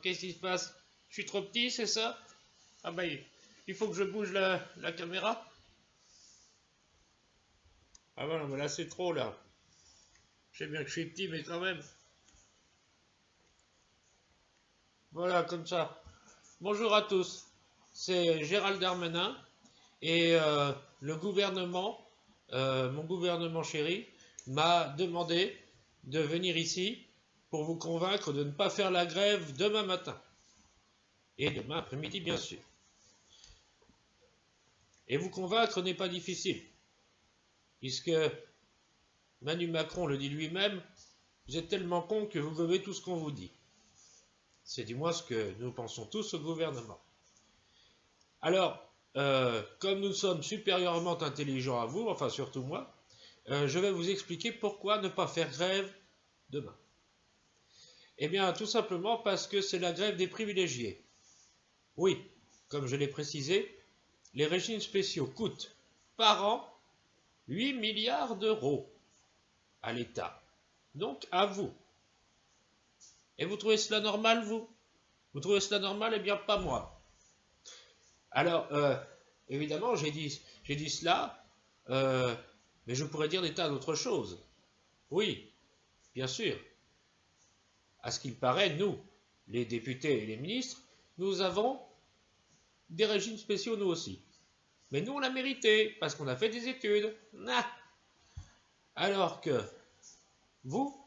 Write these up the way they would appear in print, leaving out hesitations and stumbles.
Qu'est-ce qui se passe? Je suis trop petit, c'est ça? Ah bah, il faut que je bouge la caméra. Ah bah non, mais là c'est trop là. Je sais bien que je suis petit, mais quand même. Voilà, comme ça. Bonjour à tous. C'est Gérald Darmanin et le gouvernement, mon gouvernement chéri, m'a demandé de venir ici pour vous convaincre de ne pas faire la grève demain matin. Et demain après-midi, bien sûr. Et vous convaincre n'est pas difficile, puisque Manu Macron le dit lui-même, vous êtes tellement con que vous gobez tout ce qu'on vous dit. C'est du moins ce que nous pensons tous au gouvernement. Alors, comme nous sommes supérieurement intelligents à vous, enfin surtout moi, je vais vous expliquer pourquoi ne pas faire grève demain. Eh bien, tout simplement parce que c'est la grève des privilégiés. Oui, comme je l'ai précisé, les régimes spéciaux coûtent par an 8 milliards d'euros à l'État. Donc à vous. Et vous trouvez cela normal, vous? Vous trouvez cela normal? Eh bien, pas moi. Alors, évidemment, j'ai dit cela, mais je pourrais dire des tas d'autres choses. Oui, bien sûr. À ce qu'il paraît, nous, les députés et les ministres, nous avons des régimes spéciaux, nous aussi. Mais nous, on l'a mérité, parce qu'on a fait des études. Ah. Alors que vous,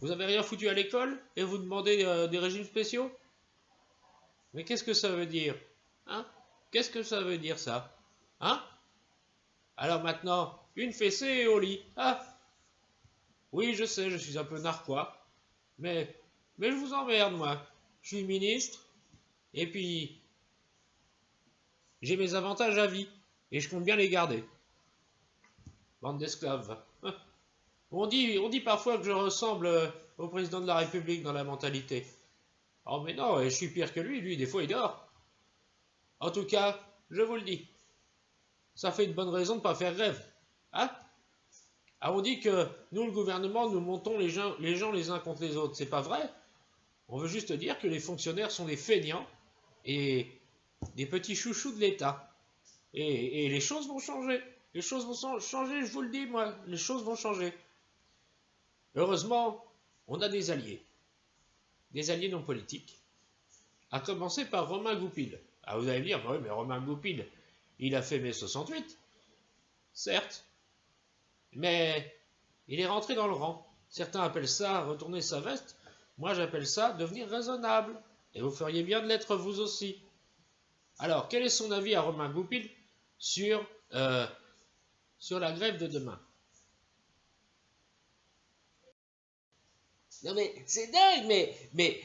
vous avez rien foutu à l'école et vous demandez des régimes spéciaux? Mais qu'est-ce que ça veut dire? Hein? Qu'est-ce que ça veut dire, ça? Hein? Alors maintenant, une fessée et au lit. Ah! Oui, je sais, je suis un peu narquois, mais, mais je vous emmerde, moi. Je suis ministre, et puis j'ai mes avantages à vie, et je compte bien les garder. Bande d'esclaves. On dit parfois que je ressemble au président de la République dans la mentalité. Oh mais non, je suis pire que lui, des fois il dort. En tout cas, je vous le dis, ça fait une bonne raison de ne pas faire grève. Hein? Ah, on dit que nous, le gouvernement, nous montons les gens les uns contre les autres. C'est pas vrai. On veut juste dire que les fonctionnaires sont des feignants et des petits chouchous de l'État. Et les choses vont changer. Les choses vont changer, je vous le dis, moi. Les choses vont changer. Heureusement, on a des alliés non politiques, à commencer par Romain Goupil. Ah, vous allez me dire, bah oui, mais Romain Goupil, il a fait mai 68, certes, mais il est rentré dans le rang. Certains appellent ça retourner sa veste, moi j'appelle ça devenir raisonnable, et vous feriez bien de l'être vous aussi. Alors, quel est son avis à Romain Goupil sur, sur la grève de demain? Non mais c'est dingue, mais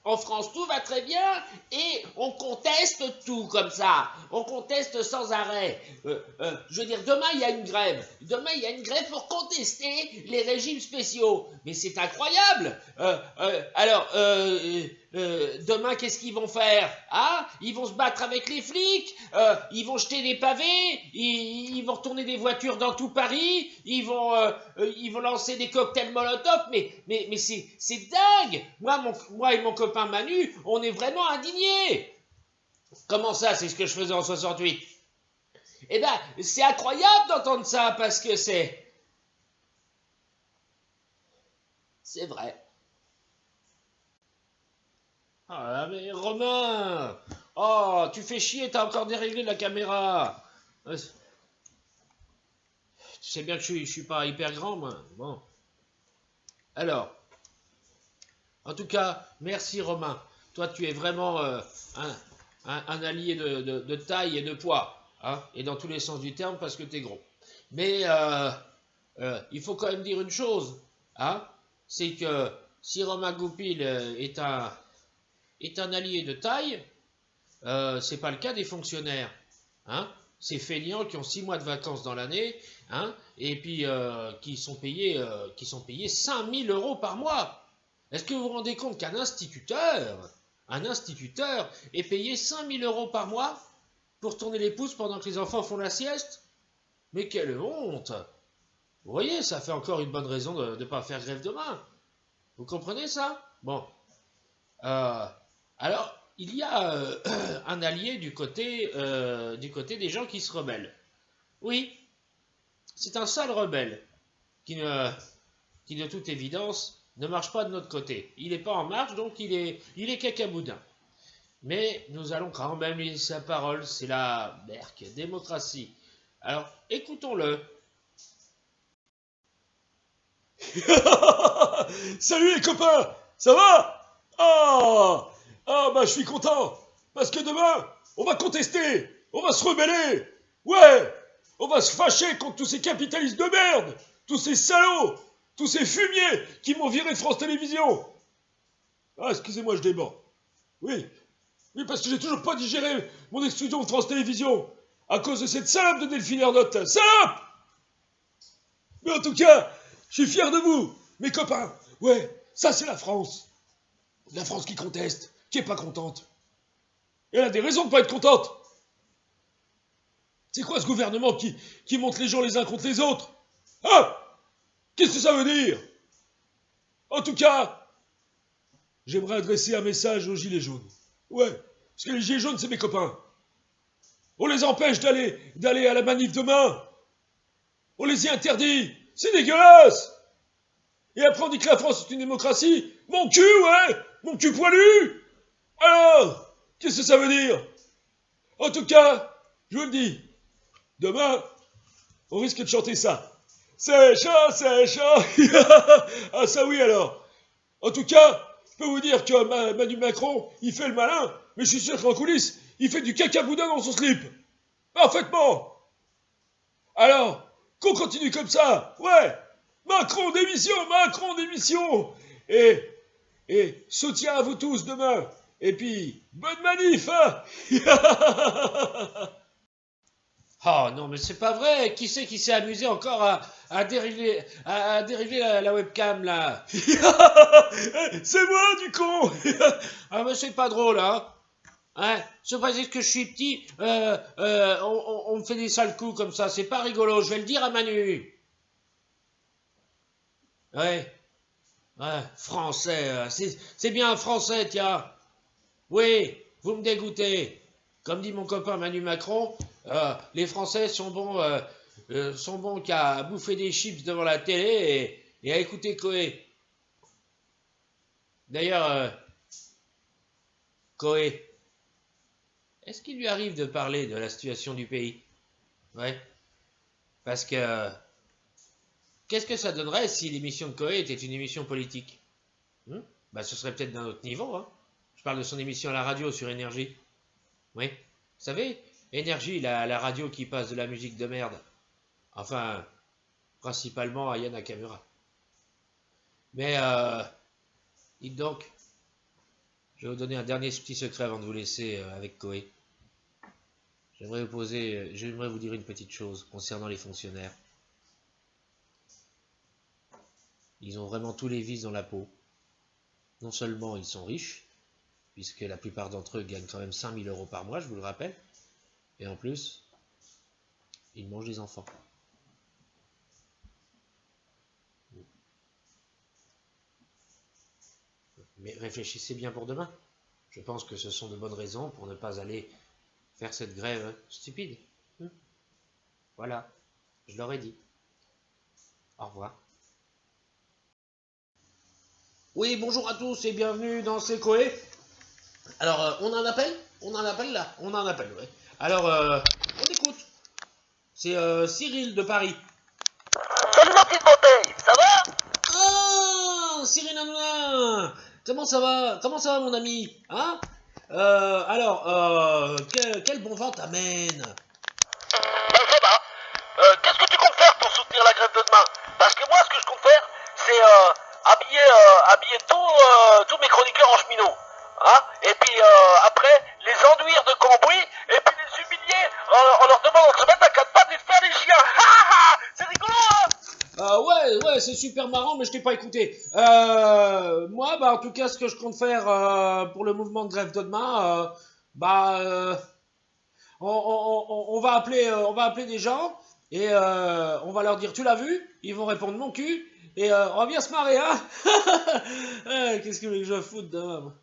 en France tout va très bien et on conteste tout comme ça. On conteste sans arrêt. Je veux dire, demain il y a une grève. Demain il y a une grève pour contester les régimes spéciaux. Mais c'est incroyable. Demain qu'est-ce qu'ils vont faire? Hein? Ils vont se battre avec les flics. Ils vont jeter des pavés. Ils vont retourner des voitures dans tout Paris. Ils vont lancer des cocktails Molotov. Mais c'est dingue. Moi et mon copain Manu, on est vraiment indignés. Comment ça, c'est ce que je faisais en 68? Eh ben, c'est incroyable d'entendre ça parce que c'est vrai. Ah mais Romain, oh tu fais chier, t'as encore déréglé la caméra. Tu sais bien que je suis pas hyper grand, moi. Bon. Alors, en tout cas, merci Romain. Toi, tu es vraiment un allié de taille et de poids, hein, et dans tous les sens du terme parce que tu es gros. Mais il faut quand même dire une chose, hein, c'est que si Romain Goupil est un allié de taille, c'est pas le cas des fonctionnaires. Hein. Ces feignants qui ont 6 mois de vacances dans l'année, hein, et puis qui sont payés 5000 euros par mois. Est-ce que vous vous rendez compte qu'un instituteur est payé 5000 euros par mois pour tourner les pouces pendant que les enfants font la sieste? Mais quelle honte! Vous voyez, ça fait encore une bonne raison de ne pas faire grève demain. Vous comprenez ça? Bon. Euh, alors, il y a un allié du côté des gens qui se rebellent. Oui, c'est un sale rebelle qui, de toute évidence, ne marche pas de notre côté. Il n'est pas en marche, donc il est cacaboudin. Mais nous allons quand même lui laisser sa parole. C'est la berque démocratie. Alors, écoutons-le. Salut les copains, ça va? Bah je suis content, parce que demain, on va contester, on va se rebeller, ouais, on va se fâcher contre tous ces capitalistes de merde, tous ces salauds, tous ces fumiers qui m'ont viré de France Télévisions. Ah, excusez-moi, je déborde. Oui, oui, parce que j'ai toujours pas digéré mon exclusion de France Télévisions, à cause de cette salope de Delphine Ernotte, salope. Mais en tout cas, je suis fier de vous, mes copains. Ouais, ça c'est la France. La France qui conteste, qui est pas contente. Et elle a des raisons de pas être contente. C'est quoi ce gouvernement qui monte les gens les uns contre les autres? Ah, qu'est-ce que ça veut dire? En tout cas, j'aimerais adresser un message aux Gilets jaunes. Ouais, parce que les Gilets jaunes, c'est mes copains. On les empêche d'aller à la manif demain. On les y interdit. C'est dégueulasse. Et après on dit que la France est une démocratie. Mon cul, ouais. Mon cul poilu. Alors, qu'est-ce que ça veut dire? En tout cas, je vous le dis, demain, on risque de chanter ça. C'est chaud, c'est chaud. Ah ça oui alors. En tout cas, je peux vous dire que Manu Macron, il fait le malin, mais je suis sûr qu'en coulisses, il fait du cacaboudin dans son slip. Parfaitement. Alors, qu'on continue comme ça. Ouais. Macron démission, Macron démission. Et, et soutien à vous tous demain. Et puis, bonne manif, hein. Oh non, mais c'est pas vrai. Qui c'est qui s'est amusé encore à dériver, à dériver la webcam là? C'est moi du con. Ah, mais c'est pas drôle, hein? Hein? C'est pas parce que je suis petit, on me fait des sales coups comme ça. C'est pas rigolo. Je vais le dire à Manu. Ouais, ouais, français. C'est bien français, tiens. Oui, vous me dégoûtez. Comme dit mon copain Manu Macron, les Français sont bons qu'à bouffer des chips devant la télé et à écouter Coé. D'ailleurs, Coé, est-ce qu'il lui arrive de parler de la situation du pays? Ouais, parce que qu'est-ce que ça donnerait si l'émission de Coé était une émission politique? Hmm. Bah, ce serait peut-être d'un autre niveau, hein. Je parle de son émission à la radio sur Énergie. Oui, vous savez, Énergie, la radio qui passe de la musique de merde. Enfin, principalement Aya Nakamura. Mais, dites donc, je vais vous donner un dernier petit secret avant de vous laisser avec Koé. J'aimerais vous dire une petite chose concernant les fonctionnaires. Ils ont vraiment tous les vices dans la peau. Non seulement ils sont riches, puisque la plupart d'entre eux gagnent quand même 5 000 € par mois, je vous le rappelle, et en plus, ils mangent des enfants. Mais réfléchissez bien pour demain. Je pense que ce sont de bonnes raisons pour ne pas aller faire cette grève stupide. Voilà, je leur ai dit. Au revoir. Oui, bonjour à tous et bienvenue dans C'est Coé. Alors, on a un appel? On a un appel là? On a un appel, ouais. Alors, on écoute. C'est Cyril de Paris. Salut ma petite bouteille, ça va? Ah, Cyril Hanouna! Comment ça va? Comment ça va, mon ami? Hein? Quel bon vent t'amène? Ben ça va. Qu'est-ce que tu comptes faire pour soutenir la grève de demain? Parce que moi, ce que je compte faire, c'est habiller tous mes chroniqueurs en cheminot. Hein? Et puis après, les enduire de cambouis, et puis les humilier en leur demandant de se mettre à quatre pattes et de faire des chiens. C'est rigolo, hein? Ouais, c'est super marrant, mais je t'ai pas écouté. Moi, bah, en tout cas, ce que je compte faire pour le mouvement de grève de demain, on va appeler des gens et on va leur dire, tu l'as vu? Ils vont répondre mon cul et on va bien se marrer, hein? Qu'est-ce que je vais foutre demain?